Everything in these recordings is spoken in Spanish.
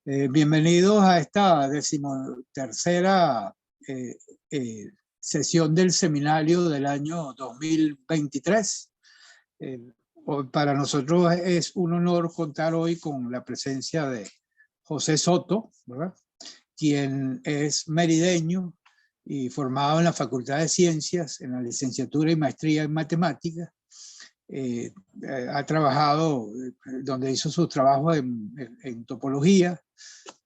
Bienvenidos a esta decimotercera sesión del seminario del año 2023. Para nosotros es un honor contar hoy con la presencia de José Soto, ¿verdad?, quien es merideño y formado en la Facultad de Ciencias, en la licenciatura y maestría en matemáticas. Ha trabajado, donde hizo sus trabajos en topología,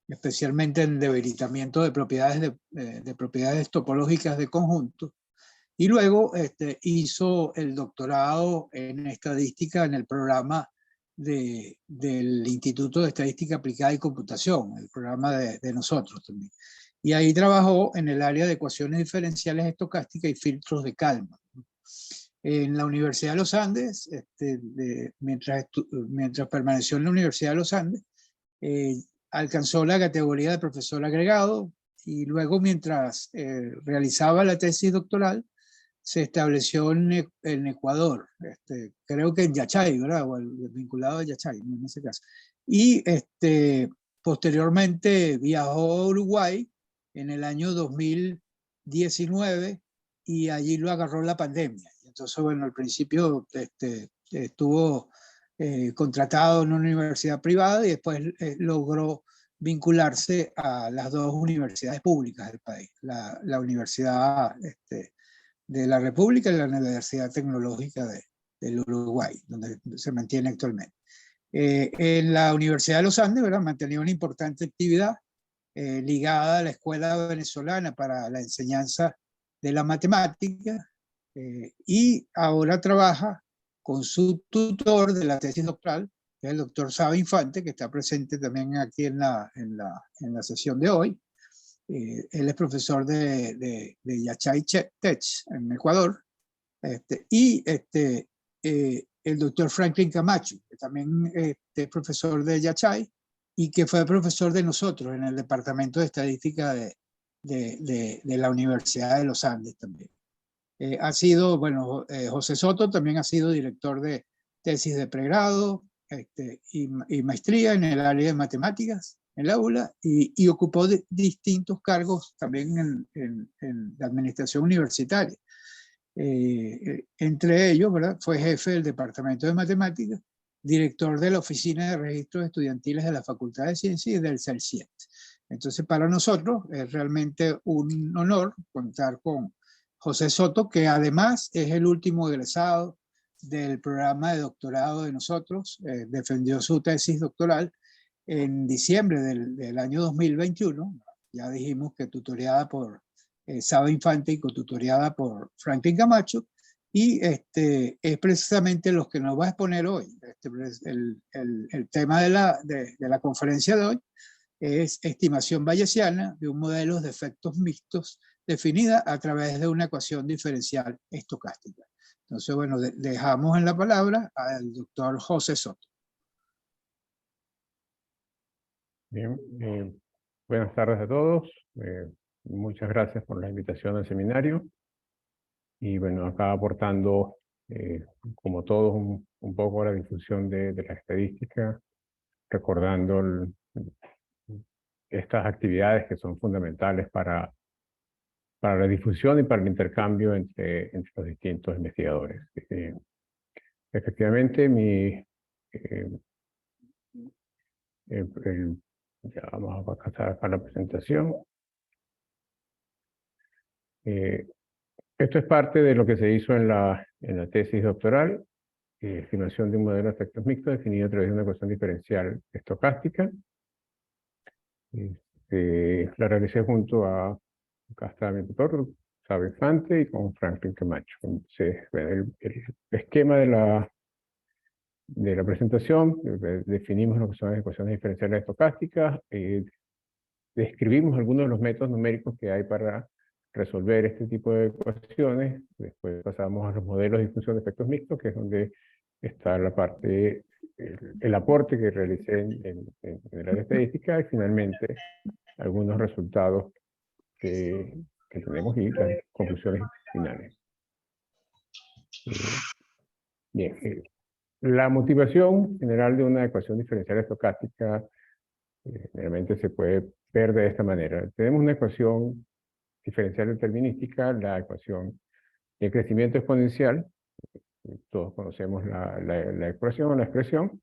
especialmente en debilitamiento de propiedades topológicas de conjuntos, y luego hizo el doctorado en estadística en el programa del Instituto de Estadística Aplicada y Computación, el programa de nosotros también. Y ahí trabajó en el área de ecuaciones diferenciales estocásticas y filtros de Kalman. En la Universidad de los Andes, mientras permaneció en la Universidad de los Andes, alcanzó la categoría de profesor agregado, y luego, mientras realizaba la tesis doctoral, se estableció en Ecuador, creo que en Yachay, ¿verdad?, o vinculado a Yachay, en ese caso. Y posteriormente viajó a Uruguay en el año 2019, y allí lo agarró la pandemia. Entonces, bueno, al principio estuvo contratado en una universidad privada, y después logró vincularse a las dos universidades públicas del país, la Universidad de la República y la Universidad Tecnológica del Uruguay, donde se mantiene actualmente. En la Universidad de los Andes, ¿verdad?, mantenía una importante actividad ligada a la Escuela Venezolana para la Enseñanza de la Matemática, y ahora trabaja con su tutor de la tesis doctoral, que es el doctor Saba Infante, que está presente también aquí en la sesión de hoy. Él es profesor de Yachay Tech en Ecuador, y el doctor Franklin Camacho, que también es profesor de Yachay y que fue profesor de nosotros en el Departamento de Estadística de la Universidad de los Andes también. Ha sido, bueno, José Soto también ha sido director de tesis de pregrado y maestría en el área de matemáticas en el aula, y ocupó distintos cargos también en la administración universitaria. Entre ellos, ¿verdad?, fue jefe del Departamento de Matemáticas, director de la Oficina de Registros Estudiantiles de la Facultad de Ciencias y del CELCIET. Entonces, para nosotros es realmente un honor contar con José Soto, que además es el último egresado del programa de doctorado de nosotros. Defendió su tesis doctoral en diciembre del año 2021. Ya dijimos que tutoriada por Saba Infante y cotutoriada por Franklin Camacho, y es precisamente lo que nos va a exponer hoy. El tema de la conferencia de hoy es estimación bayesiana de un modelo de efectos mixtos definida a través de una ecuación diferencial estocástica. Entonces, bueno, dejamos en la palabra al doctor José Soto. Bien, buenas tardes a todos. Muchas gracias por la invitación al seminario. Y bueno, acá aportando, como todos, un poco a la difusión de la estadística, recordando estas actividades que son fundamentales para la difusión y para el intercambio entre los distintos investigadores. Efectivamente, ya vamos a pasar para la presentación. Esto es parte de lo que se hizo en la tesis doctoral, estimación de un modelo de efectos mixtos definido a través de una ecuación diferencial estocástica. La realicé junto a, acá está mi tutor, Saba Infante, y con Franklin Camacho. Entonces, el esquema de la presentación: definimos lo que son las ecuaciones diferenciales estocásticas, describimos algunos de los métodos numéricos que hay para resolver este tipo de ecuaciones. Después pasamos a los modelos de difusión de efectos mixtos, que es donde está la parte, el aporte que realicé en el área de estadística, y finalmente algunos resultados que tenemos y las conclusiones finales. Bien, la motivación general de una ecuación diferencial estocástica Generalmente se puede ver de esta manera. Tenemos una ecuación diferencial determinística, la ecuación de crecimiento exponencial. Todos conocemos la ecuación o la expresión,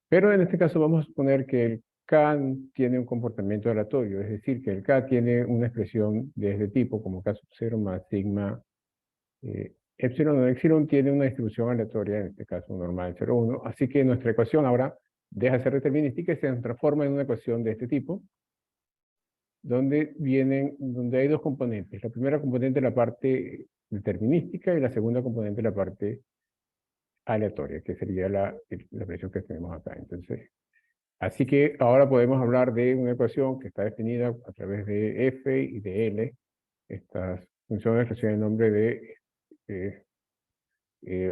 pero en este caso vamos a suponer que el K tiene un comportamiento aleatorio, es decir, que el K tiene una expresión de este tipo, como K sub 0 más sigma epsilon o epsilon tiene una distribución aleatoria, en este caso normal 0, 1, así que nuestra ecuación ahora deja de ser determinística y se transforma en una ecuación de este tipo, donde hay dos componentes. La primera componente es la parte determinística y la segunda componente es la parte aleatoria, que sería la expresión que tenemos acá. Entonces, así que ahora podemos hablar de una ecuación que está definida a través de f y de L. Estas funciones reciben el nombre de,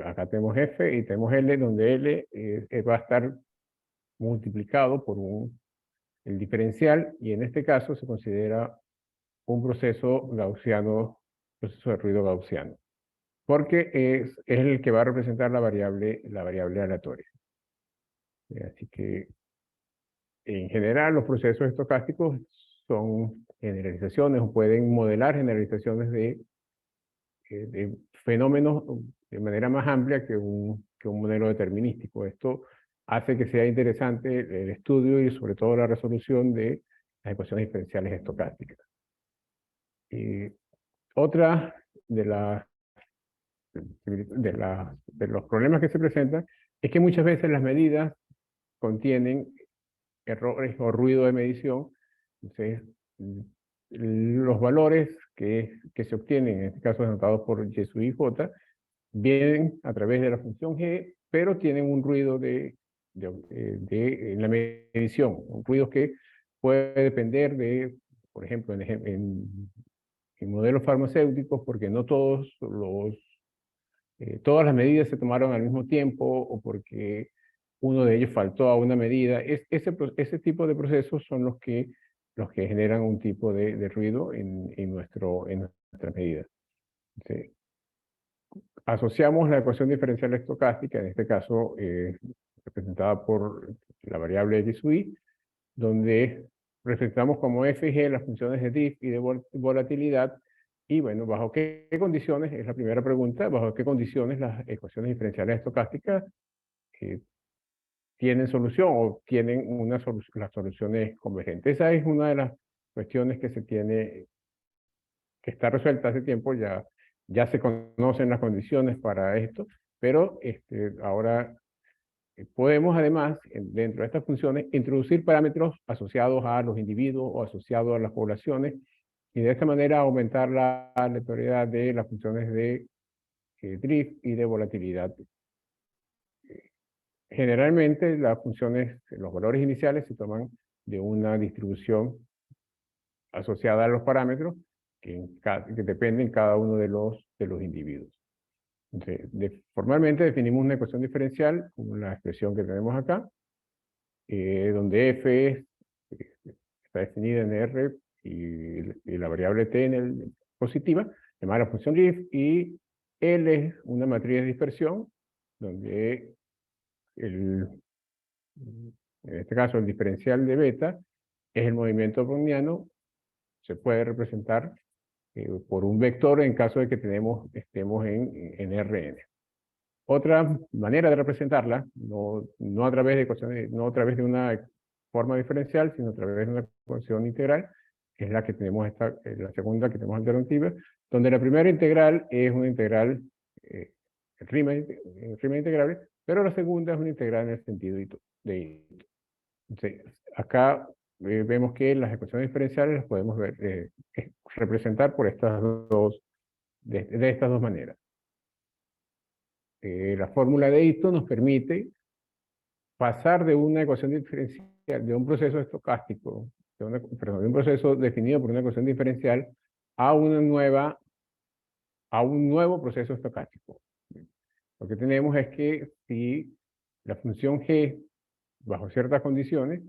acá tenemos f y tenemos L, donde L va a estar multiplicado por el diferencial, y en este caso se considera un proceso gaussiano, proceso de ruido gaussiano, porque es el que va a representar la variable aleatoria. Así que, en general, los procesos estocásticos son generalizaciones o pueden modelar generalizaciones de fenómenos de manera más amplia que un modelo determinístico. Esto hace que sea interesante el estudio y sobre todo la resolución de las ecuaciones diferenciales estocásticas. Otra de los problemas que se presentan es que muchas veces las medidas contienen errores o ruido de medición. Entonces, los valores que se obtienen, en este caso denotados por Y sub I J, vienen a través de la función G, pero tienen un ruido en la medición, un ruido que puede depender de, por ejemplo, en modelos farmacéuticos, porque no todas las medidas se tomaron al mismo tiempo o porque uno de ellos faltó a una medida. Ese tipo de procesos son los que generan un tipo de ruido en nuestras medidas. Sí. Asociamos la ecuación diferencial estocástica, en este caso representada por la variable X sub I, donde representamos como f y g las funciones de drift y de volatilidad. Y bueno, ¿bajo qué condiciones? Es la primera pregunta. ¿Bajo qué condiciones las ecuaciones diferenciales estocásticas tienen solución o tienen las soluciones convergentes? Esa es una de las cuestiones que está resuelta hace tiempo, ya se conocen las condiciones para esto, pero ahora podemos además, dentro de estas funciones, introducir parámetros asociados a los individuos o asociados a las poblaciones, y de esta manera aumentar la aleatoriedad de las funciones de drift y de volatilidad. Generalmente las funciones, los valores iniciales se toman de una distribución asociada a los parámetros que dependen cada uno de los individuos. Entonces, formalmente definimos una ecuación diferencial, como la expresión que tenemos acá, donde f está definida en R y la variable t en el positiva, llamada la función GIF, y L es una matriz de dispersión, donde en este caso el diferencial de beta es el movimiento browniano, se puede representar por un vector en caso de que estemos en Rn. Otra manera de representarla, no a través de una forma diferencial, sino a través de una ecuación integral, es la que tenemos la segunda que tenemos alternativa, donde la primera integral es una integral rima integrable, pero la segunda es una integral en el sentido de Ito. Entonces, acá vemos que las ecuaciones diferenciales las podemos representar por de estas dos maneras. La fórmula de Ito nos permite pasar de una ecuación diferencial, de un proceso estocástico, de un proceso definido por una ecuación diferencial, a un nuevo proceso estocástico. Lo que tenemos es que si la función g, bajo ciertas condiciones,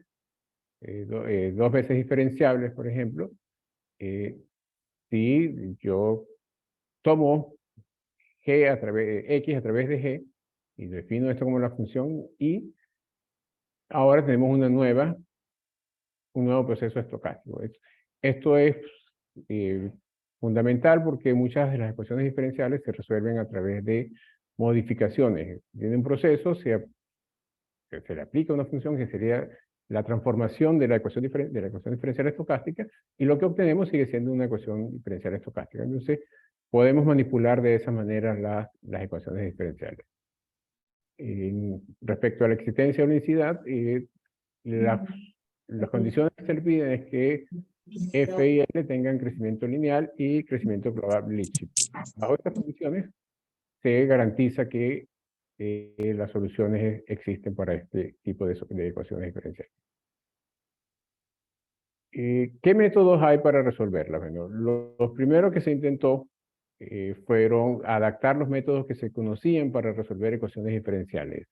dos veces diferenciables, por ejemplo, si yo tomo x a través de g, y defino esto como la función y, ahora tenemos una nueva un nuevo proceso estocástico. Esto es fundamental porque muchas de las ecuaciones diferenciales se resuelven a través de modificaciones. Tiene un proceso, se le aplica una función que sería la transformación de la ecuación diferencial estocástica, y lo que obtenemos sigue siendo una ecuación diferencial estocástica. Entonces, podemos manipular de esa manera las ecuaciones diferenciales. Respecto a la existencia de unicidad, las condiciones que se le piden es que F y L tengan crecimiento lineal y crecimiento global Lipschitz. Bajo estas condiciones, se garantiza que las soluciones existen para este tipo de ecuaciones diferenciales. ¿Qué métodos hay para resolverlas? Bueno, los primeros que se intentó fueron adaptar los métodos que se conocían para resolver ecuaciones diferenciales.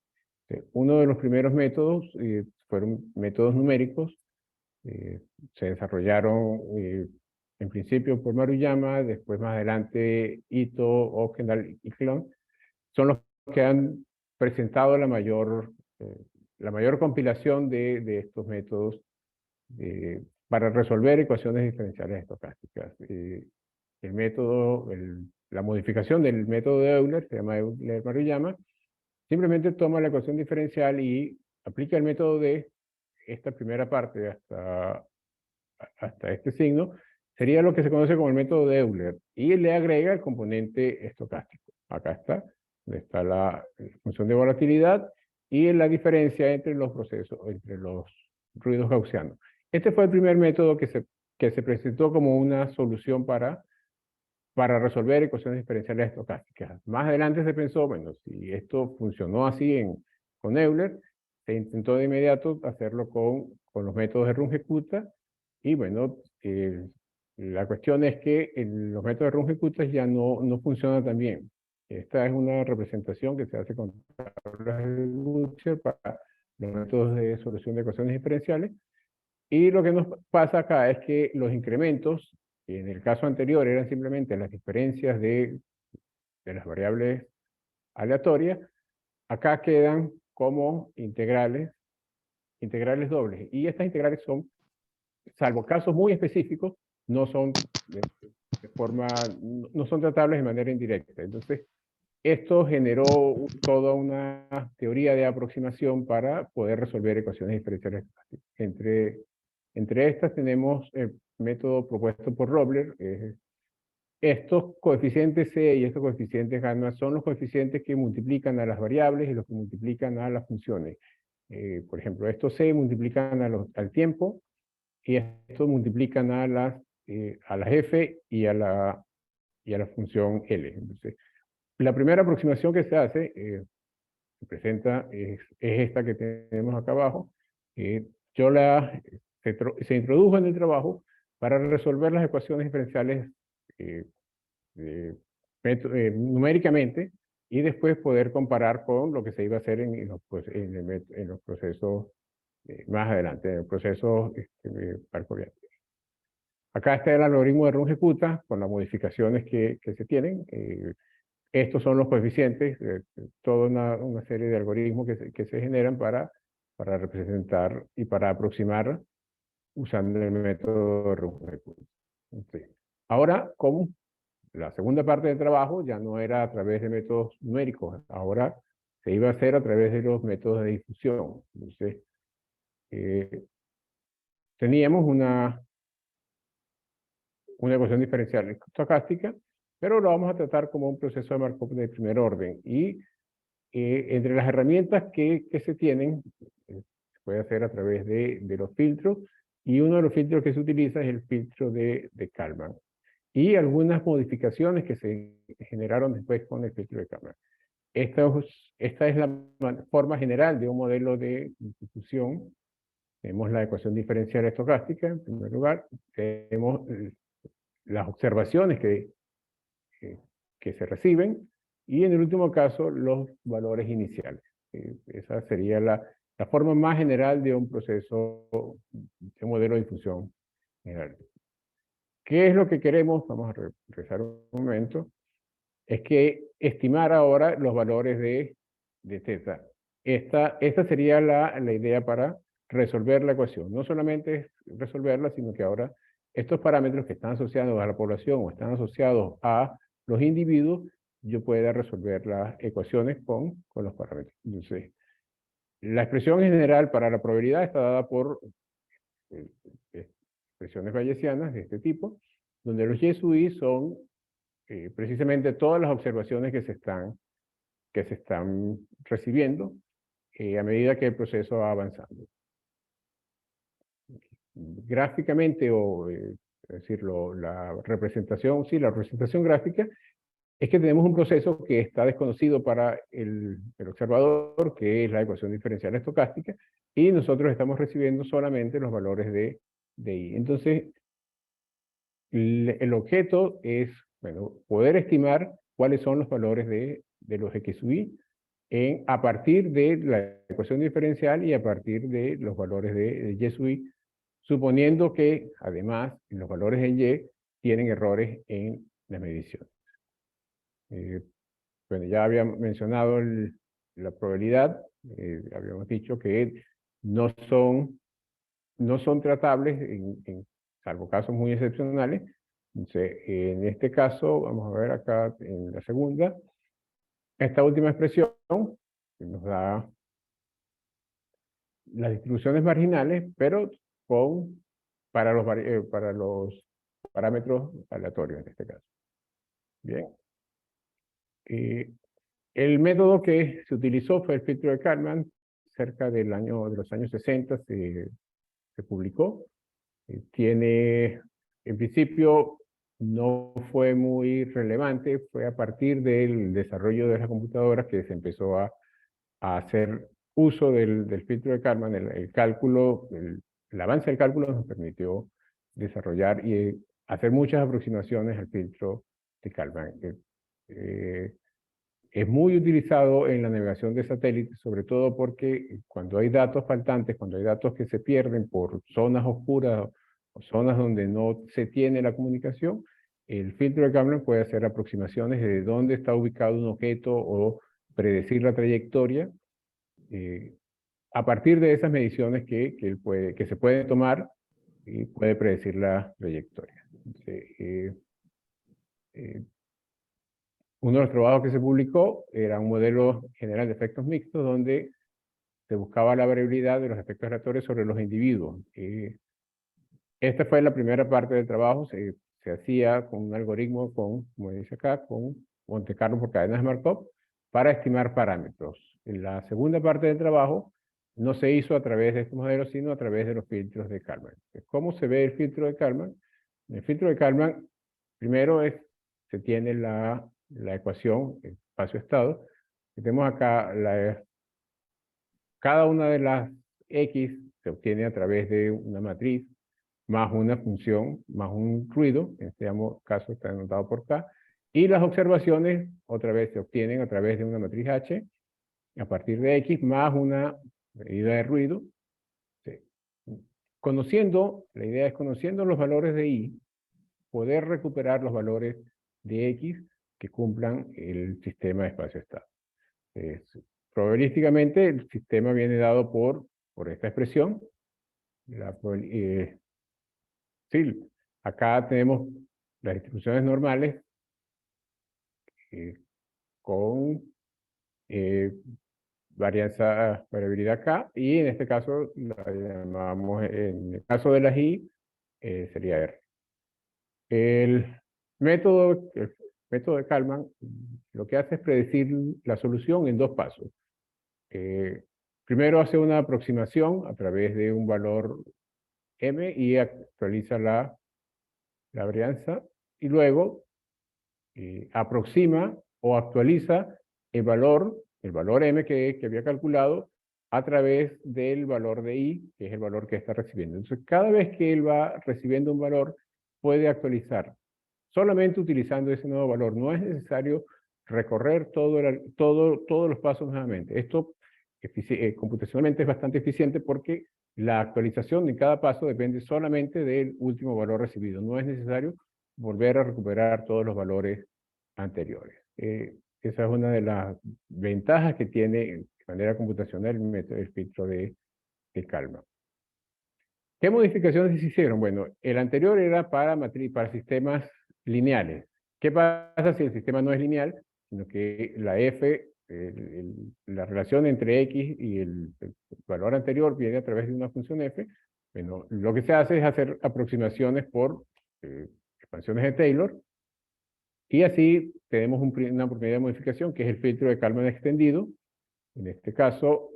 Uno de los primeros métodos fueron métodos numéricos. Se desarrollaron en principio por Maruyama, después más adelante Ito, Ockendal y Klon. Son los que han presentado la mayor compilación de estos métodos para resolver ecuaciones diferenciales estocásticas. La modificación del método de Euler, se llama Euler-Maruyama, simplemente toma la ecuación diferencial y aplica el método de esta primera parte hasta este signo, sería lo que se conoce como el método de Euler, y le agrega el componente estocástico. Acá está, donde está la función de volatilidad y la diferencia entre los procesos, entre los ruidos gaussianos. Este fue el primer método que se presentó como una solución para resolver ecuaciones diferenciales estocásticas. Más adelante se pensó, bueno, si esto funcionó así con Euler, se intentó de inmediato hacerlo con los métodos de Runge-Kutta, y bueno, la cuestión es que los métodos de Runge-Kutta ya no funcionan tan bien. Esta es una representación que se hace con tablas de Butcher para los métodos de solución de ecuaciones diferenciales, y lo que nos pasa acá es que los incrementos, que en el caso anterior eran simplemente las diferencias de las variables aleatorias, acá quedan como integrales dobles. Y estas integrales son, salvo casos muy específicos, no son no son tratables de manera indirecta. Entonces, esto generó toda una teoría de aproximación para poder resolver ecuaciones diferenciales. Entre estas tenemos el método propuesto por Robler. Estos coeficientes C y estos coeficientes gamma son los coeficientes que multiplican a las variables y los que multiplican a las funciones. Por ejemplo, estos C multiplican al tiempo, y estos multiplican a las F y a la función L. Entonces, la primera aproximación que se hace, se presenta, es esta que tenemos acá abajo. Se introdujo en el trabajo para resolver las ecuaciones diferenciales numéricamente, y después poder comparar con lo que se iba a hacer en los procesos más adelante, en el proceso parcorial. Acá está el algoritmo de Runge-Kutta con las modificaciones que se tienen. Estos son los coeficientes, toda una serie de algoritmos que se generan para representar y para aproximar usando el método de Runge-Kutta. Ahora, como la segunda parte del trabajo ya no era a través de métodos numéricos, ahora se iba a hacer a través de los métodos de difusión. Entonces, teníamos una ecuación diferencial estocástica, pero lo vamos a tratar como un proceso de Markov de primer orden. Y entre las herramientas que se tienen, se puede hacer a través de los filtros, y uno de los filtros que se utiliza es el filtro de Kalman. Y algunas modificaciones que se generaron después con el filtro de Kalman. Esta es la forma general de un modelo de difusión. Tenemos la ecuación diferencial estocástica, en primer lugar. Tenemos las observaciones que se reciben, y en el último caso, los valores iniciales. Esa sería la forma más general de un proceso, de un modelo de difusión general. ¿Qué es lo que queremos? Vamos a regresar un momento. Es que estimar ahora los valores de θ. Esta sería la idea para resolver la ecuación. No solamente es resolverla, sino que ahora estos parámetros que están asociados a la población o están asociados a los individuos, yo pueda resolver las ecuaciones con los parámetros. Entonces, la expresión en general para la probabilidad está dada por expresiones bayesianas de este tipo, donde los Y sub I son precisamente todas las observaciones que se están recibiendo a medida que el proceso va avanzando. Gráficamente, es decir, la representación, sí, la representación gráfica es que tenemos un proceso que está desconocido para el observador, que es la ecuación diferencial estocástica, y nosotros estamos recibiendo solamente los valores de I. Entonces, el objeto es, bueno, poder estimar cuáles son los valores de los X sub I a partir de la ecuación diferencial y a partir de los valores de Y sub I, suponiendo que, además, los valores en Y tienen errores en la medición. Bueno, ya había mencionado la probabilidad, habíamos dicho que no son tratables, salvo casos muy excepcionales. Entonces, en este caso, vamos a ver acá en la segunda, esta última expresión que nos da las distribuciones marginales, pero para los parámetros aleatorios en este caso. Bien. El método que se utilizó fue el filtro de Kalman, cerca de los años 60 se publicó. En principio, no fue muy relevante, fue a partir del desarrollo de las computadoras que se empezó a hacer uso del filtro de Kalman. El avance del cálculo nos permitió desarrollar y hacer muchas aproximaciones al filtro de Kalman. Es muy utilizado en la navegación de satélites, sobre todo porque cuando hay datos faltantes, cuando hay datos que se pierden por zonas oscuras o zonas donde no se tiene la comunicación, el filtro de Kalman puede hacer aproximaciones de dónde está ubicado un objeto o predecir la trayectoria a partir de esas mediciones que se pueden tomar y puede predecir la trayectoria. Uno de los trabajos que se publicó era un modelo general de efectos mixtos donde se buscaba la variabilidad de los efectos aleatorios sobre los individuos. Esta fue la primera parte del trabajo, se hacía con un algoritmo como dice acá, con Monte Carlo por cadenas de Markov para estimar parámetros. En la segunda parte del trabajo no se hizo a través de estos modelos, sino a través de los filtros de Kalman. ¿Cómo se ve el filtro de Kalman? El filtro de Kalman, primero se tiene la ecuación, el espacio-estado. Tenemos acá cada una de las X se obtiene a través de una matriz, más una función, más un ruido, en este caso está anotado por K, y las observaciones otra vez se obtienen a través de una matriz H, a partir de X, más una medida de ruido. Sí. La idea es conociendo los valores de Y, poder recuperar los valores de X que cumplan el sistema de espacio-estado. Probabilísticamente el sistema viene dado por esta expresión. Sí, acá tenemos las distribuciones normales con variabilidad K, y en este caso la llamamos, en el caso de las I, sería R. El método de Kalman lo que hace es predecir la solución en dos pasos. Primero hace una aproximación a través de un valor M y actualiza la varianza, y luego aproxima o actualiza el valor M que había calculado a través del valor de I, que es el valor que está recibiendo. Entonces, cada vez que él va recibiendo un valor, puede actualizar. Solamente utilizando ese nuevo valor. No es necesario recorrer todos los pasos nuevamente. Esto computacionalmente es bastante eficiente porque la actualización de cada paso depende solamente del último valor recibido. No es necesario volver a recuperar todos los valores anteriores. Esa es una de las ventajas que tiene de manera computacional el filtro de Kalman. ¿Qué modificaciones se hicieron? Bueno, el anterior era para sistemas lineales. ¿Qué pasa si el sistema no es lineal? Sino que la f, la relación entre x y el valor anterior viene a través de una función f. Bueno, lo que se hace es hacer aproximaciones por expansiones de Taylor, y así tenemos una primera modificación que es el filtro de Kalman extendido. En este caso,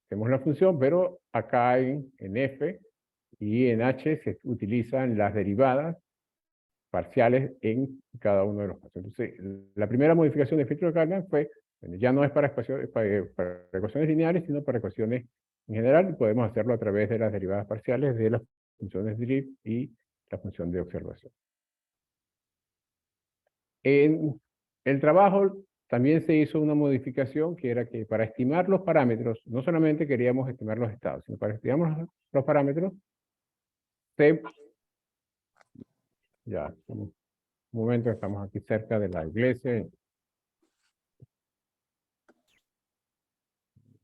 tenemos la función, pero acá en f y en h se utilizan las derivadas parciales en cada uno de los casos. Entonces, la primera modificación del filtro de Kalman fue, bueno, ya no es para ecuaciones lineales, sino para ecuaciones en general, y podemos hacerlo a través de las derivadas parciales de las funciones DRIP y la función de observación. En el trabajo también se hizo una modificación que era que para estimar los parámetros, no solamente queríamos estimar los estados, sino para estimar los parámetros, ya, un momento, estamos aquí cerca de la iglesia.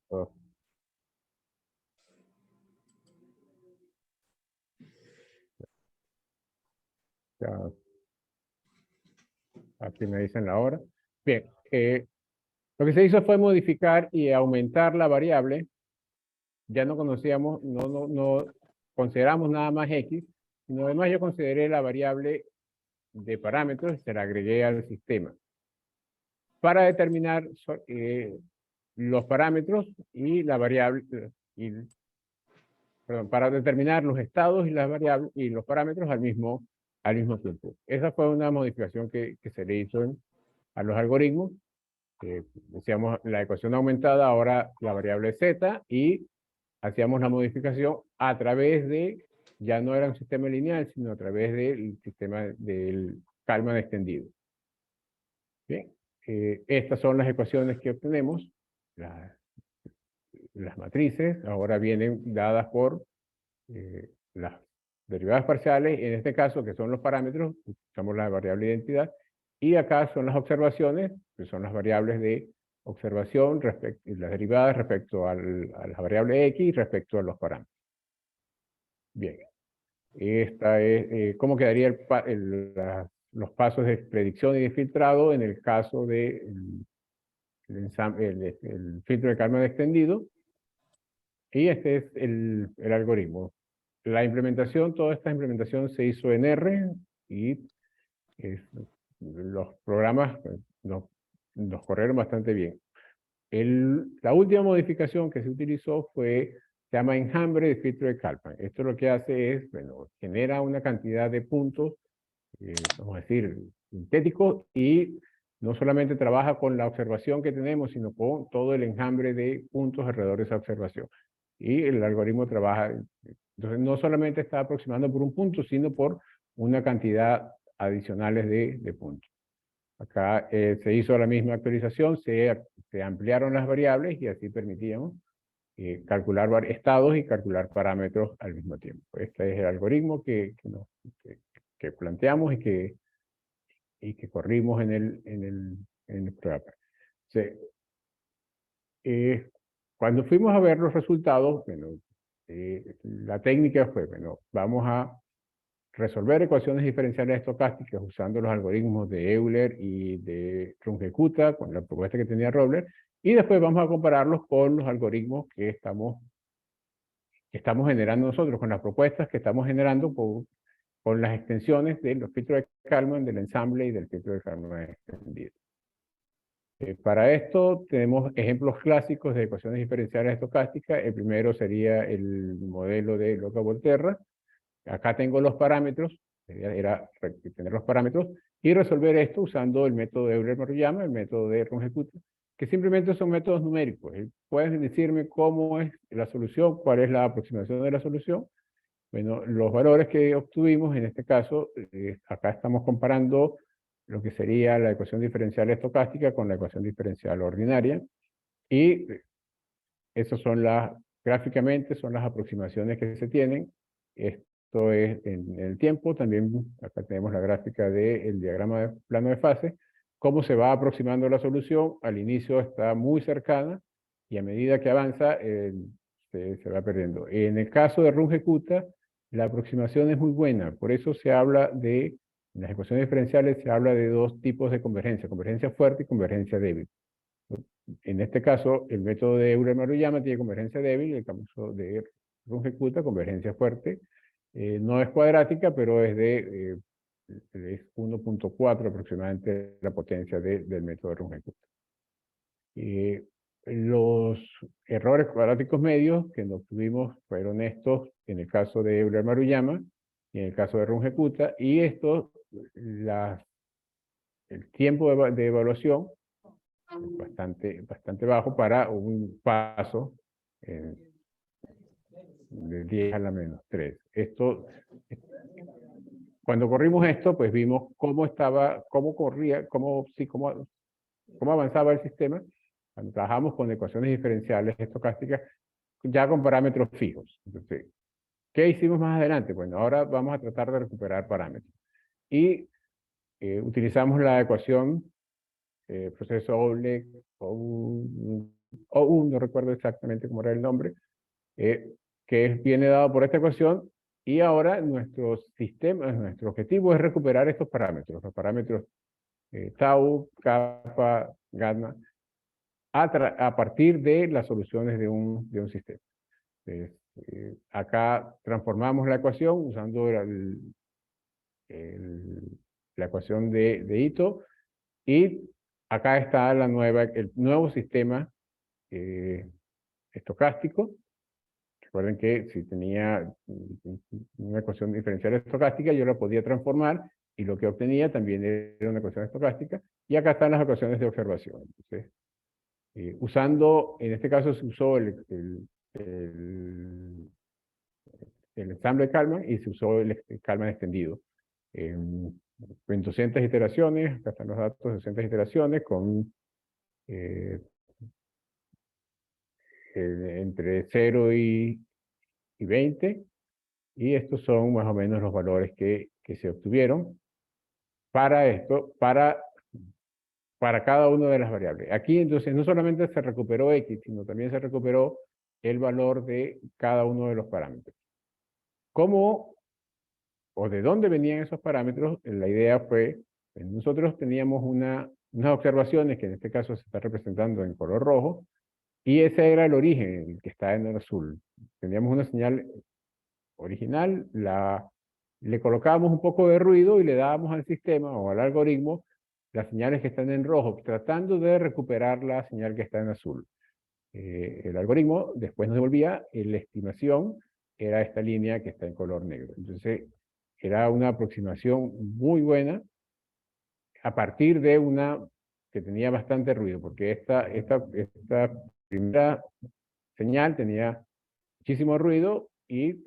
Oh. Ya, aquí me dicen la hora. Bien, lo que se hizo fue modificar y aumentar la variable. Ya no conocíamos, no consideramos nada más x, sino además yo consideré la variable de parámetros y se la agregué al sistema para determinar los parámetros y la variable, perdón, para determinar los estados y las variables y los parámetros al mismo tiempo. Esa fue una modificación que se le hizo a los algoritmos. Decíamos la ecuación aumentada, ahora la variable z, y hacíamos la modificación a través de, ya no era un sistema lineal, sino a través del sistema del Kalman extendido. Bien, estas son las ecuaciones que obtenemos. Las matrices ahora vienen dadas por las derivadas parciales, en este caso que son los parámetros, usamos la variable de identidad, y acá son las observaciones, que son las variables de observación, las derivadas respecto a la variable x respecto a los parámetros. Bien, esta es cómo quedaría los pasos de predicción y de filtrado en el caso del el filtro de Kalman extendido. Y este es el algoritmo. La implementación, toda esta implementación se hizo en R, y los programas nos corrieron bastante bien. La última modificación que se utilizó se llama enjambre de filtro de Kalman. Esto lo que hace es, bueno, genera una cantidad de puntos, vamos a decir, sintéticos, y no solamente trabaja con la observación que tenemos, sino con todo el enjambre de puntos alrededor de esa observación. Y el algoritmo trabaja, entonces no solamente está aproximando por un punto, sino por una cantidad adicionales de puntos. Acá se hizo la misma actualización, se ampliaron las variables y así permitíamos calcular estados y calcular parámetros al mismo tiempo. Este es el algoritmo que planteamos y que corrimos en el programa. Cuando fuimos a ver los resultados, bueno, la técnica fue, bueno, vamos a resolver ecuaciones diferenciales estocásticas usando los algoritmos de Euler y de Runge-Kutta, con la propuesta que tenía Robler, y después vamos a compararlos con los algoritmos que estamos generando nosotros, con las propuestas que estamos generando con las extensiones de los filtros de Kalman, del ensamble y del filtro de Kalman extendido. Para esto tenemos ejemplos clásicos de ecuaciones diferenciales estocásticas. El primero sería el modelo de Loca-Volterra. Acá tengo los parámetros, era tener los parámetros, y resolver esto usando el método de Euler-Maruyama, el método de Runge-Kutta, que simplemente son métodos numéricos. Puedes decirme cómo es la solución, cuál es la aproximación de la solución. Bueno, los valores que obtuvimos, en este caso, acá estamos comparando lo que sería la ecuación diferencial estocástica con la ecuación diferencial ordinaria, y esas son gráficamente son las aproximaciones que se tienen. Esto es en el tiempo. También acá tenemos la gráfica del diagrama de plano de fase, cómo se va aproximando la solución. Al inicio está muy cercana, y a medida que avanza se va perdiendo. En el caso de Runge-Kutta, la aproximación es muy buena. Por eso se habla de, en las ecuaciones diferenciales se habla de dos tipos de convergencia fuerte y convergencia débil. En este caso, el método de Euler-Maruyama tiene convergencia débil, el caso de Runge-Kutta, convergencia fuerte. No es cuadrática, pero es de es 1.4 aproximadamente la potencia del método de Runge-Kutta. Los errores cuadráticos medios que obtuvimos fueron estos en el caso de Euler-Maruyama y en el caso de Runge-Kutta, y estos, el tiempo de evaluación es bastante bajo para un paso de 10 a la menos 3. Cuando corrimos esto, pues vimos cómo corría, cómo avanzaba el sistema cuando trabajamos con ecuaciones diferenciales estocásticas ya con parámetros fijos. Entonces, ¿qué hicimos más adelante? Bueno, ahora vamos a tratar de recuperar parámetros. Y utilizamos la ecuación proceso Oleg, O1, no recuerdo exactamente cómo era el nombre, que viene dado por esta ecuación, y ahora nuestro objetivo es recuperar estos parámetros, los parámetros tau, kappa, gamma, a partir de las soluciones de un sistema. Acá transformamos la ecuación usando la ecuación de Ito, y acá está el nuevo sistema estocástico. Recuerden que si tenía una ecuación diferencial estocástica, yo la podía transformar, y lo que obtenía también era una ecuación estocástica, y acá están las ecuaciones de observación. Entonces, en este caso se usó el ensamble de Kalman, y se usó el Kalman extendido. En 200 iteraciones, acá están los datos, 200 iteraciones, con entre 0 y 20, y estos son más o menos los valores que se obtuvieron para esto, para cada una de las variables. Aquí entonces no solamente se recuperó X, sino también se recuperó el valor de cada uno de los parámetros. ¿Cómo o de dónde venían esos parámetros? La idea fue, nosotros teníamos unas observaciones que en este caso se está representando en color rojo, y ese era el origen, el que está en el azul. Teníamos una señal original, le colocábamos un poco de ruido y le dábamos al sistema o al algoritmo las señales que están en rojo, tratando de recuperar la señal que está en azul. El algoritmo después nos devolvía la estimación, era esta línea que está en color negro. Entonces, era una aproximación muy buena a partir de una que tenía bastante ruido, porque esta primera señal tenía muchísimo ruido, y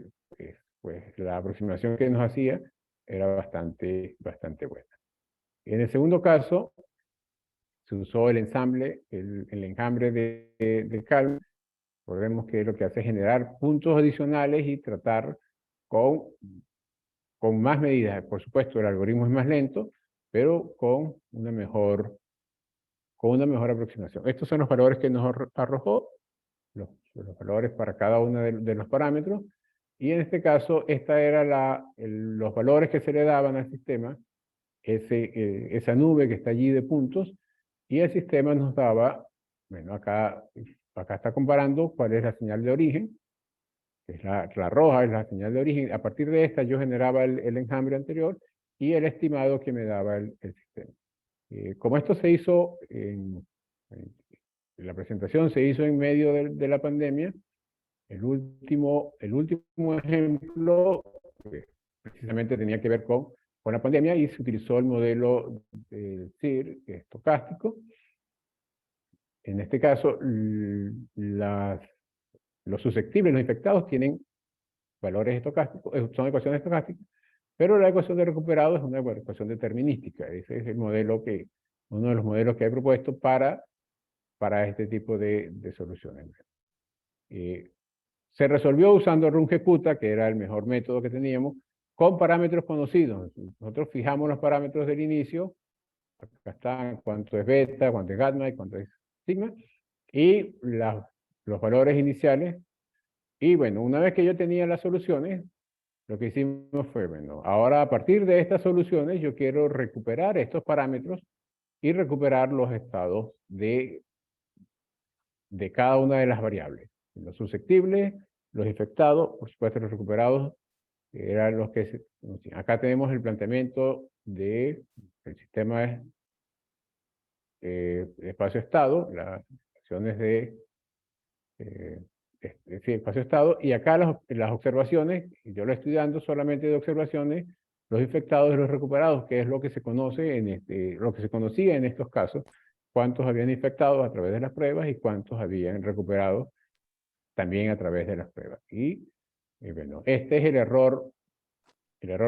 pues la aproximación que nos hacía era bastante buena. En el segundo caso, se usó el ensamble, el enjambre de Kalman. Recordemos que lo que hace es generar puntos adicionales y tratar con más medidas. Por supuesto, el algoritmo es más lento, pero con una mejor aproximación. Estos son los valores que nos arrojó, los valores para cada uno de los parámetros, y en este caso, esta era los valores que se le daban al sistema, esa nube que está allí de puntos, y el sistema nos daba, bueno, acá está comparando cuál es la señal de origen, que es la roja, es la señal de origen. A partir de esta yo generaba el enjambre anterior y el estimado que me daba el sistema. Como esto se hizo la presentación se hizo en medio de la pandemia, el último ejemplo precisamente tenía que ver con la pandemia, y se utilizó el modelo CIR, estocástico. En este caso, los susceptibles, los infectados, tienen valores estocásticos, son ecuaciones estocásticas, pero la ecuación de recuperado es una ecuación determinística. Ese es uno de los modelos que he propuesto para este tipo de soluciones. Se resolvió usando Runge-Kutta, que era el mejor método que teníamos, con parámetros conocidos. Nosotros fijamos los parámetros del inicio, acá están cuánto es beta, cuánto es gamma y cuánto es sigma, y los valores iniciales Y bueno, una vez que yo tenía las soluciones, lo que hicimos fue, bueno, ahora a partir de estas soluciones yo quiero recuperar estos parámetros y recuperar los estados de cada una de las variables. Los susceptibles, los infectados, por supuesto los recuperados, eran los que... acá tenemos el planteamiento del sistema espacio-estado, las acciones de sí, espacio-estado, y acá las observaciones, yo lo estoy dando solamente de observaciones, los infectados y los recuperados, que es lo que se conoce lo que se conocía en estos casos, cuántos habían infectado a través de las pruebas y cuántos habían recuperado también a través de las pruebas. Y bueno, este es el error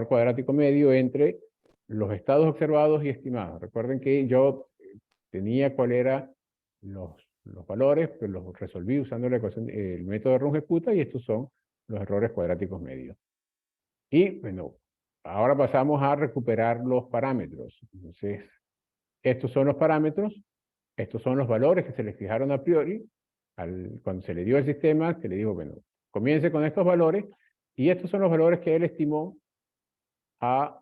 cuadrático medio entre los estados observados y estimados. Recuerden que yo tenía cuál era los valores, pues los resolví usando la ecuación, el método de Runge-Kutta, y estos son los errores cuadráticos medios. Y bueno, ahora pasamos a recuperar los parámetros. Entonces, estos son los parámetros, estos son los valores que se les fijaron a priori, cuando se le dio el sistema, se le dijo, bueno, comience con estos valores, y estos son los valores que él estimó,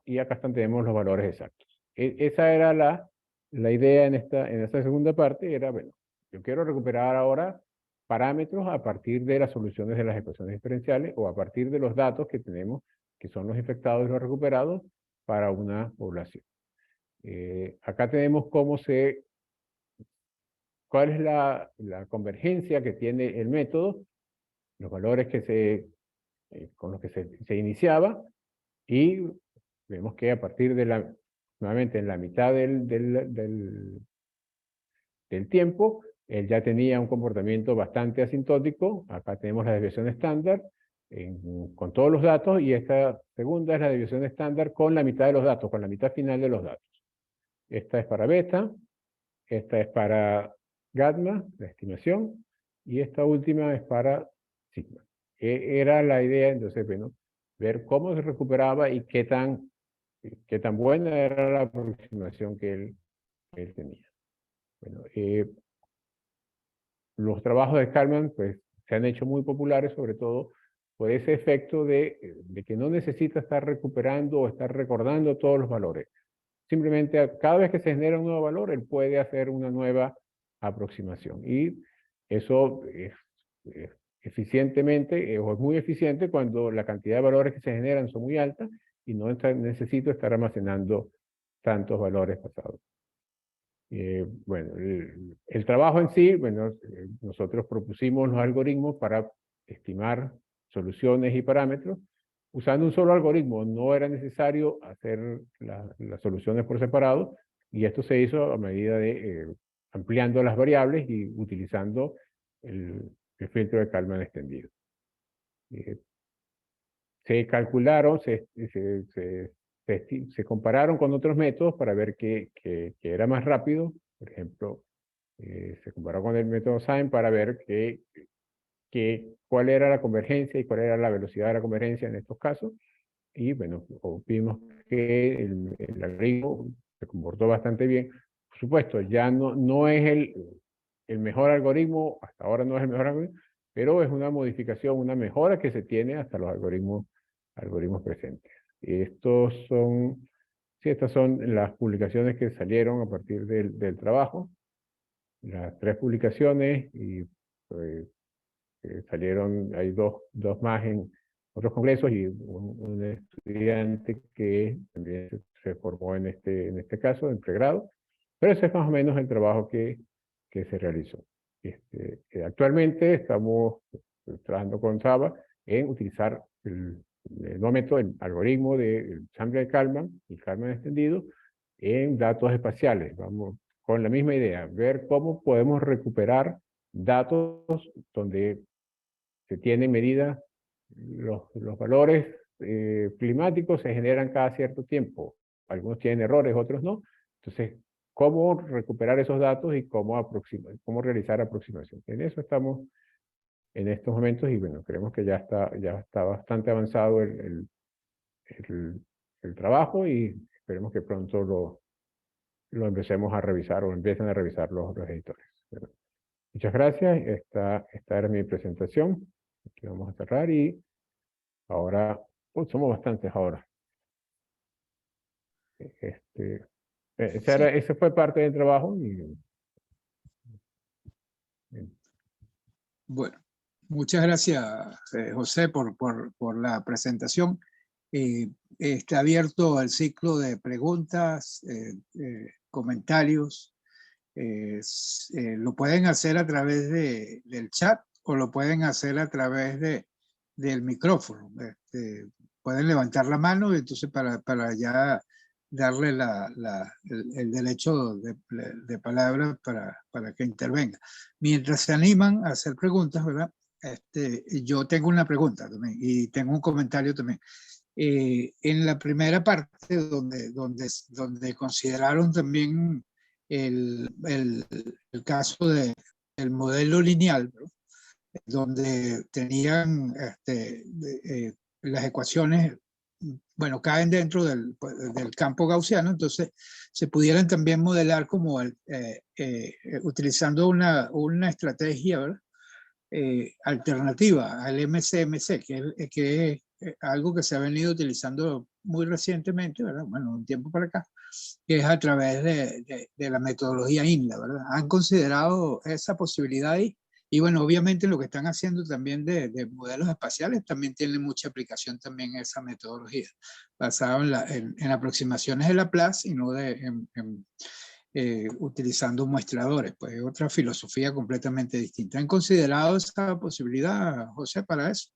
y acá tenemos los valores exactos. Esa era la idea en esta segunda parte, era, bueno, yo quiero recuperar ahora parámetros a partir de las soluciones de las ecuaciones diferenciales o a partir de los datos que tenemos, que son los infectados y los recuperados, para una población. Acá tenemos cuál es la convergencia que tiene el método, los valores con los que se iniciaba, y vemos que a partir de nuevamente en la mitad del tiempo, él ya tenía un comportamiento bastante asintótico. Acá tenemos la desviación estándar con todos los datos, y esta segunda es la desviación estándar con la mitad de los datos, con la mitad final de los datos. Esta es para beta, esta es para gamma, la estimación, y esta última es para sigma. Era la idea, entonces, bueno, ver cómo se recuperaba y qué tan buena era la aproximación que él tenía. Bueno, los trabajos de Kalman pues, se han hecho muy populares, sobre todo por ese efecto de que no necesita estar recuperando o estar recordando todos los valores. Simplemente cada vez que se genera un nuevo valor, él puede hacer una nueva aproximación. Y eso es eficientemente, o es muy eficiente cuando la cantidad de valores que se generan son muy altas y no necesito estar almacenando tantos valores pasados. Bueno, el trabajo en sí, bueno, nosotros propusimos los algoritmos para estimar soluciones y parámetros. Usando un solo algoritmo, no era necesario hacer las soluciones por separado, y esto se hizo a medida de ampliando las variables y utilizando el filtro de Kalman extendido. Se calcularon, se compararon con otros métodos para ver que era más rápido. Por ejemplo, se comparó con el método SIME para ver cuál era la convergencia y cuál era la velocidad de la convergencia en estos casos. Y bueno, vimos que el algoritmo se comportó bastante bien. Por supuesto, ya no es el mejor algoritmo, hasta ahora no es el mejor algoritmo, pero es una modificación, una mejora que se tiene hasta los algoritmos presentes. Estas son las publicaciones que salieron a partir del trabajo. Las 3 publicaciones, y salieron, hay dos más en otros congresos, y un estudiante que también se formó en este caso, en pregrado. Pero ese es más o menos el trabajo que se realizó. Actualmente estamos trabajando con Saba en utilizar el algoritmo del sample de Kalman, el Kalman extendido, en datos espaciales. Vamos con la misma idea, ver cómo podemos recuperar datos donde se tienen medidas, los valores climáticos se generan cada cierto tiempo. Algunos tienen errores, otros no. Entonces, ¿cómo recuperar esos datos y cómo realizar aproximación? En eso estamos en estos momentos, y bueno, creemos que ya está bastante avanzado el trabajo, y esperemos que pronto lo empecemos a revisar o empiecen a revisar los editores. Bueno, muchas gracias. Esta era mi presentación. que vamos a cerrar y ahora, somos bastantes ahora. Ese fue parte del trabajo y Bueno, muchas gracias, José, por la presentación. Está abierto el ciclo de preguntas, comentarios. Lo pueden hacer a través del chat o lo pueden hacer a través del micrófono. Pueden levantar la mano y entonces para ya darle el derecho de palabra para que intervenga. Mientras se animan a hacer preguntas, ¿verdad? Yo tengo una pregunta también y tengo un comentario también. En la primera parte donde consideraron también el caso del modelo lineal, ¿no? Donde tenían las ecuaciones, bueno, caen dentro del campo gaussiano, entonces se pudieran también modelar como utilizando una estrategia, ¿verdad? Alternativa al MCMC, que es algo que se ha venido utilizando muy recientemente, ¿verdad? Bueno, un tiempo para acá, que es a través de la metodología INLA, ¿verdad? Han considerado esa posibilidad ahí. Y bueno, obviamente lo que están haciendo también de modelos espaciales también tiene mucha aplicación también esa metodología, basada en aproximaciones de Laplace y no utilizando muestradores, pues es otra filosofía completamente distinta. ¿Han considerado esa posibilidad, José, para eso?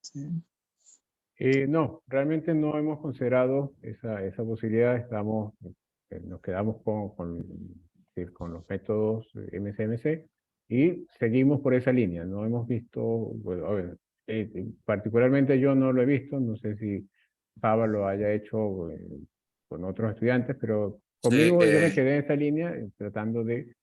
Sí. No, realmente no hemos considerado esa posibilidad. Nos quedamos con los métodos MCMC y seguimos por esa línea. No hemos visto, bueno, a ver, particularmente yo no lo he visto, no sé si Pablo lo haya hecho con otros estudiantes, pero Sí, conmigo yo me quedé en esa línea tratando de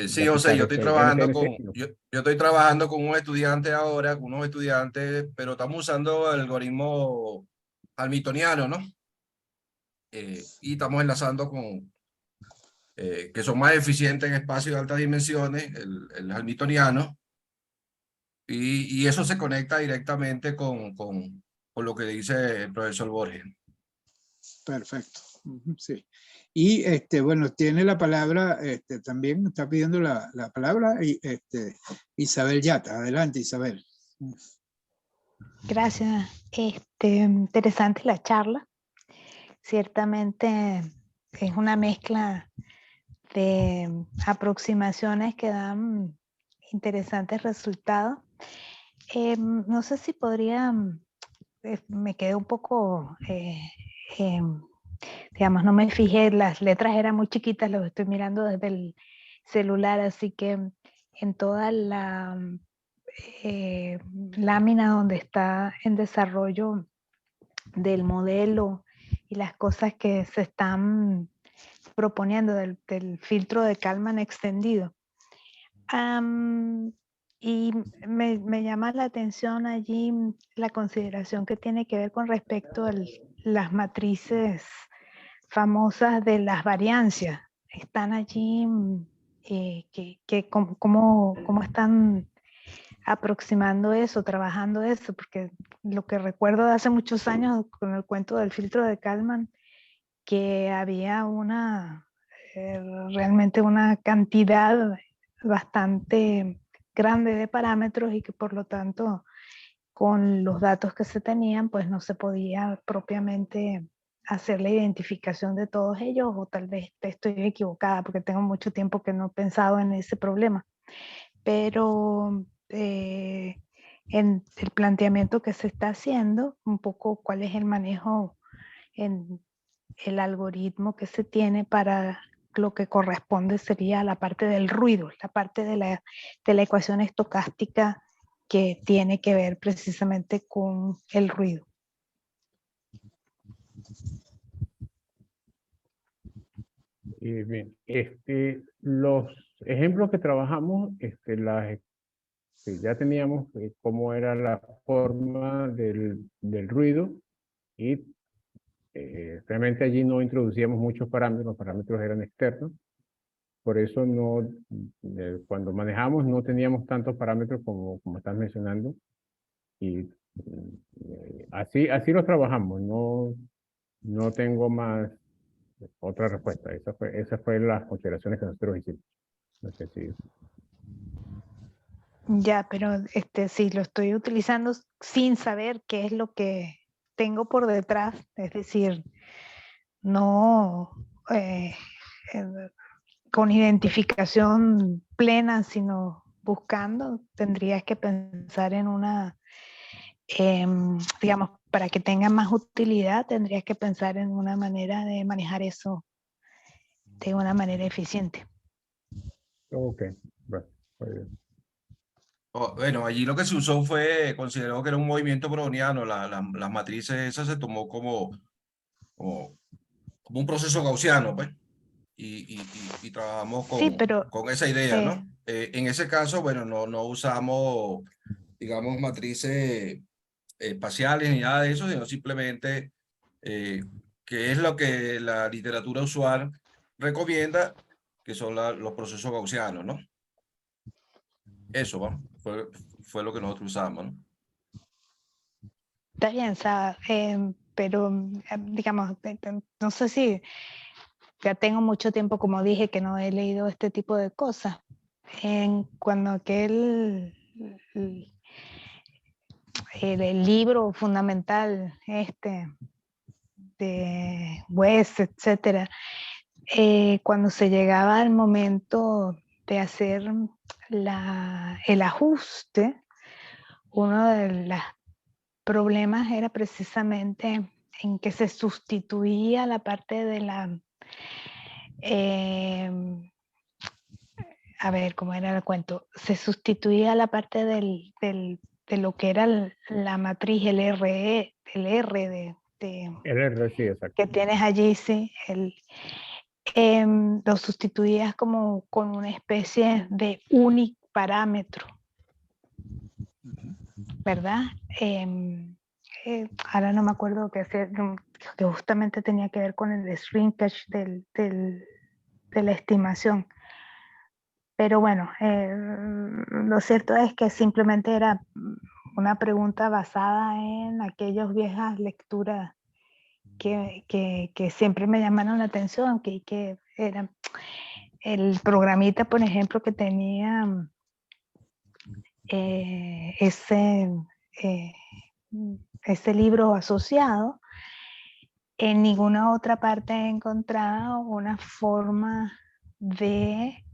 sí, José, yo estoy trabajando MCMC, yo estoy trabajando con un estudiante ahora, con unos estudiantes, pero estamos usando el algoritmo hamiltoniano, ¿no? Y estamos enlazando que son más eficientes en espacios de altas dimensiones, el hamiltoniano, y eso se conecta directamente con lo que dice el profesor Borges. Perfecto. Sí. Y bueno, tiene la palabra, también está pidiendo la palabra Isabel Yata. Adelante, Isabel. Gracias. Interesante la charla. Ciertamente es una mezcla de aproximaciones que dan interesantes resultados. No sé si podría, me quedé un poco, digamos, no me fijé, las letras eran muy chiquitas, lo estoy mirando desde el celular, así que en toda la lámina donde está en desarrollo del modelo y las cosas que se están proponiendo del filtro de Kalman extendido. Y me llama la atención allí la consideración que tiene que ver con respecto a las matrices famosas de las variancias. Están allí, ¿cómo están aproximando eso, trabajando eso? Porque lo que recuerdo de hace muchos años con el cuento del filtro de Kalman, que había realmente una cantidad bastante grande de parámetros y que por lo tanto con los datos que se tenían pues no se podía propiamente hacer la identificación de todos ellos, o tal vez estoy equivocada porque tengo mucho tiempo que no he pensado en ese problema, pero en el planteamiento que se está haciendo, un poco cuál es el manejo en el algoritmo que se tiene para lo que corresponde sería la parte del ruido, la parte de la ecuación estocástica que tiene que ver precisamente con el ruido. Bien, los ejemplos que trabajamos, ya teníamos cómo era la forma del ruido y realmente allí no introducíamos muchos parámetros, los parámetros eran externos. por eso no, cuando manejamos no teníamos tantos parámetros como estás mencionando. Y así los trabajamos, no tengo más otra respuesta. Esa fue las consideraciones que nosotros hicimos. No sé si... Ya, pero si lo estoy utilizando sin saber qué es lo que tengo por detrás, es decir, no con identificación plena, sino buscando, tendrías que pensar en una, digamos, para que tenga más utilidad, tendrías que pensar en una manera de manejar eso de una manera eficiente. Ok, bueno, muy bien. Bueno, allí lo que se usó consideró que era un movimiento browniano, las matrices esas se tomó como un proceso gaussiano, pues, y trabajamos Sí, pero con esa idea, ¿no? En ese caso, bueno, no usamos, digamos, matrices espaciales ni nada de eso, sino simplemente que es lo que la literatura usual recomienda, que son los procesos gaussianos, ¿no? Eso, ¿va? Fue lo que nosotros usamos, ¿no? está bien, pero digamos, no sé si ya tengo mucho tiempo, como dije, que no he leído este tipo de cosas. Cuando el libro fundamental de West, etcétera, cuando se llegaba al momento de hacer el ajuste, uno de los problemas era precisamente en que se sustituía la parte de la, a ver, ¿cómo era el cuento? Se sustituía la parte de lo que era la matriz, el R RR, sí, exacto. que tienes allí, sí, lo sustituías como con una especie de uniparámetro, ¿verdad? Ahora no me acuerdo que justamente tenía que ver con el shrinkage de la estimación. Pero bueno, lo cierto es que simplemente era una pregunta basada en aquellas viejas lecturas que siempre me llamaron la atención, que era el programita, por ejemplo, que tenía ese libro asociado. En ninguna otra parte he encontrado una forma de,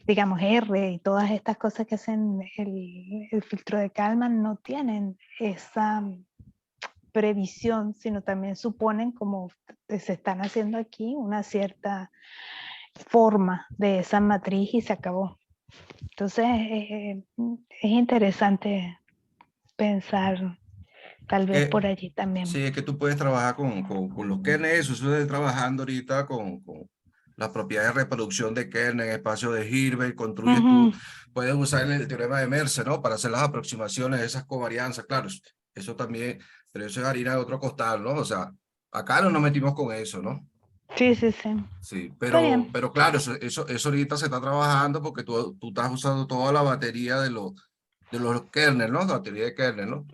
digamos, R y todas estas cosas que hacen el filtro de Kalman no tienen esa previsión, sino también suponen, como se están haciendo aquí, una cierta forma de esa matriz y se acabó. Entonces, es interesante pensar tal vez por allí también. Sí, es que tú puedes trabajar con los kernels, eso estoy trabajando ahorita con las propiedades de reproducción de kernel en espacio de Hilbert, construyes tú, puedes usar el teorema de Mercer, ¿no? Para hacer las aproximaciones de esas covarianzas, claro, eso también, pero eso es harina de otro costal, ¿no? O sea, acá no nos metimos con eso, ¿no? Sí. Sí, Está bien. pero claro, eso ahorita se está trabajando porque tú estás usando toda la batería de los kernels, ¿no? La batería de kernel, ¿no?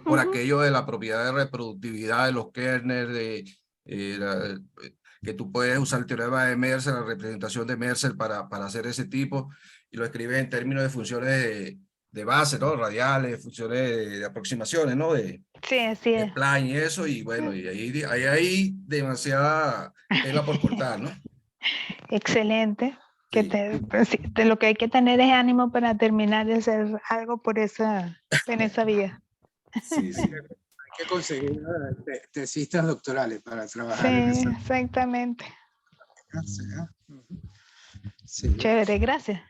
Por aquello de la propiedad de reproductividad de los kernels, que tú puedes usar el teorema de Mercer, la representación de Mercer para hacer ese tipo, y lo escribes en términos de funciones de base, ¿no? Radiales, funciones de aproximaciones, ¿no? Sí, así es. Spline y eso, y bueno, y ahí hay demasiada tela por cortar, ¿no? Excelente. Sí. Lo que hay que tener es ánimo para terminar de hacer algo en esa vía. Sí. Hay que conseguir tesistas doctorales para trabajar Sí, en eso. exactamente. Sí. Chévere, gracias.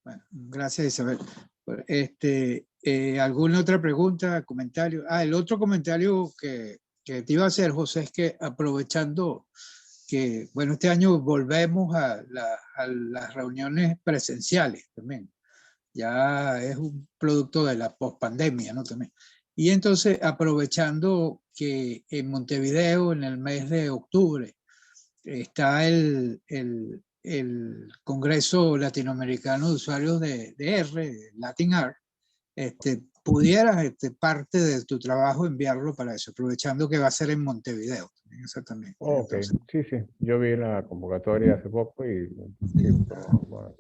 Bueno, gracias, Isabel. ¿Alguna otra pregunta, comentario? El otro comentario que te iba a hacer, José, es que aprovechando que, bueno, este año volvemos a las reuniones presenciales también. Ya es un producto de la pospandemia, ¿no? También. Y entonces, aprovechando que en Montevideo, en el mes de octubre, está el Congreso Latinoamericano de Usuarios de R, Latin Art. Pudieras parte de tu trabajo enviarlo para eso, aprovechando que va a ser en Montevideo. Exactamente. Ok, Entonces, sí, sí. Yo vi la convocatoria hace poco y sí, bueno,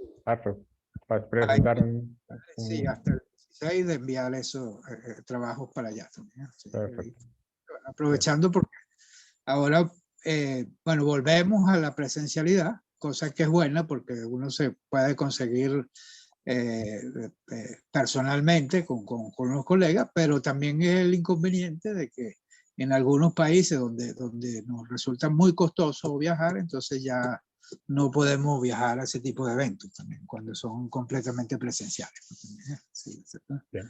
presentaron sí, hasta el 16 de enviar esos trabajos para allá también. Sí. perfecto. Bueno, aprovechando porque ahora, bueno, volvemos a la presencialidad, cosa que es buena porque uno se puede conseguir personalmente con los colegas, pero también es el inconveniente de que en algunos países donde nos resulta muy costoso viajar, entonces ya no podemos viajar a ese tipo de eventos también, cuando son completamente presenciales. Sí, Bien.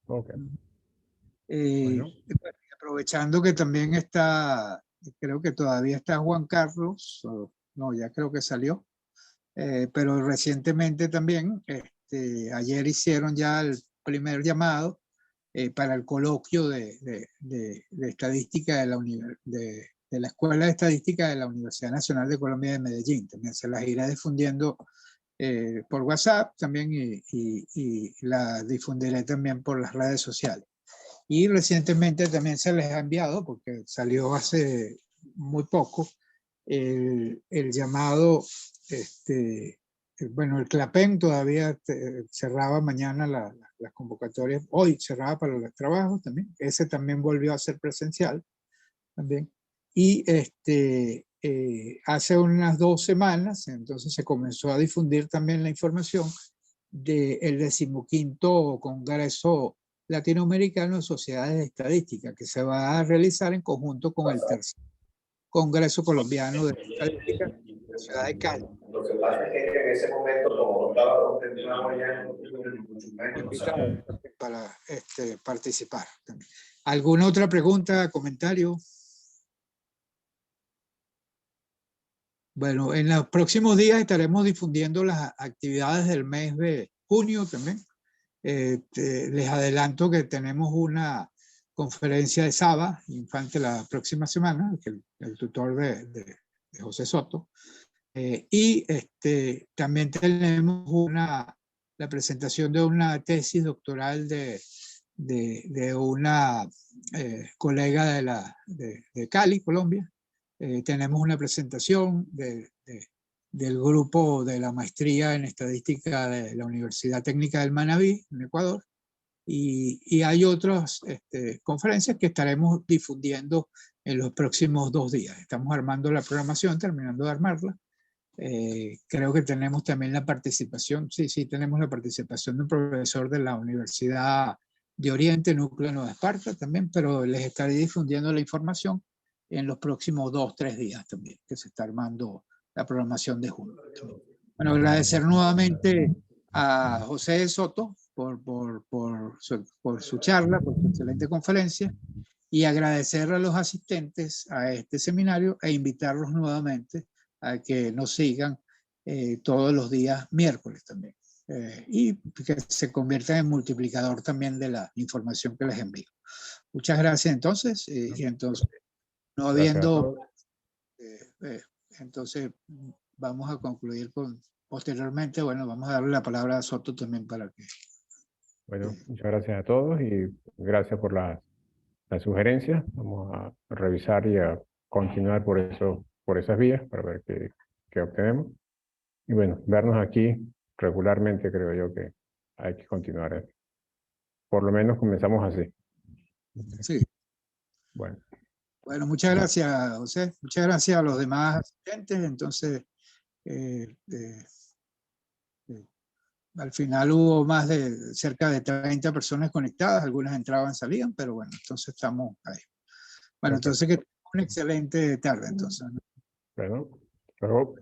Ok. bueno, aprovechando que también está, creo que todavía está Juan Carlos, no, ya creo que salió, pero recientemente también, ayer hicieron ya el primer llamado para el coloquio de estadística de la Escuela de Estadística de la Universidad Nacional de Colombia de Medellín. También se las iré difundiendo por WhatsApp también y la difundiré también por las redes sociales. Y recientemente también se les ha enviado, porque salió hace muy poco, el llamado, bueno, el CLAPEN todavía cerraba mañana las convocatorias, hoy cerraba para los trabajos también, ese también volvió a ser presencial también. Y hace unas 2 semanas, entonces se comenzó a difundir también la información del 15º Congreso Latinoamericano de Sociedades de Estadística, que se va a realizar en conjunto con el tercer Congreso Colombiano de Estadística en la ciudad de Cali. Lo que pasa es que en ese momento, como estaba contemplado ya para participar. ¿Alguna otra pregunta, comentario? Bueno, en los próximos días estaremos difundiendo las actividades del mes de junio también. Les adelanto que tenemos una conferencia de Saba Infante la próxima semana, que el tutor de José Soto. Y también tenemos la presentación de una tesis doctoral de una colega de Cali, Colombia. Tenemos una presentación del grupo de la maestría en estadística de la Universidad Técnica del Manabí, en Ecuador. Y hay otras conferencias que estaremos difundiendo en los próximos 2 días. Estamos armando la programación, terminando de armarla. Creo que tenemos también la participación, sí, tenemos la participación de un profesor de la Universidad de Oriente, Núcleo Nueva Esparta también, pero les estaré difundiendo la información en los próximos 2-3 días también, que se está armando la programación de junio. Bueno, agradecer nuevamente a José Soto por su charla, por su excelente conferencia, y agradecer a los asistentes a este seminario e invitarlos nuevamente a que nos sigan todos los días miércoles también. Y que se conviertan en multiplicador también de la información que les envío. Muchas gracias entonces. Y entonces, no habiendo, entonces vamos a concluir posteriormente, bueno, vamos a darle la palabra a Soto también para que... Bueno, muchas gracias a todos y gracias por las sugerencias. Vamos a revisar y a continuar por esas vías para ver qué obtenemos. Y bueno, vernos aquí regularmente creo yo que hay que continuar. Por lo menos comenzamos así. Sí. Bueno. Bueno, muchas gracias, José. Muchas gracias a los demás asistentes. Entonces, al final hubo más de cerca de 30 personas conectadas. Algunas entraban, salían, pero bueno, entonces estamos ahí. Bueno, entonces que una excelente tarde, entonces. Bueno, luego.